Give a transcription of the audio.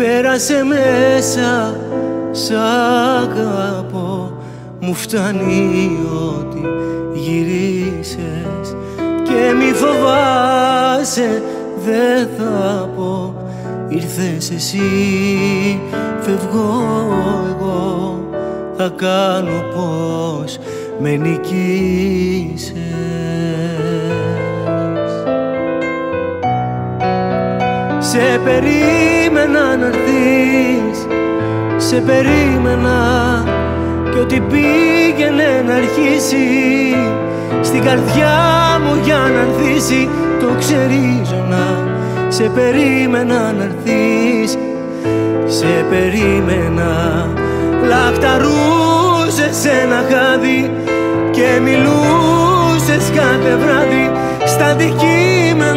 πέρασε μέσα, σ' αγαπώ. Μου φτάνει ότι γυρίσες και μη φοβάσαι, δεν θα πω. Ήρθες εσύ, φεύγω εγώ, θα κάνω πως με νικήσες. Σε περίμενα να έρθεις, σε περίμενα κι ό,τι πήγαινε να αρχίσει στην καρδιά μου για να ανθίσει, το ξερίζωνα. Σε περίμενα να έρθεις, σε περίμενα. Λαχταρούσες σε ένα χάδι και μιλούσες κάθε βράδυ στα δική με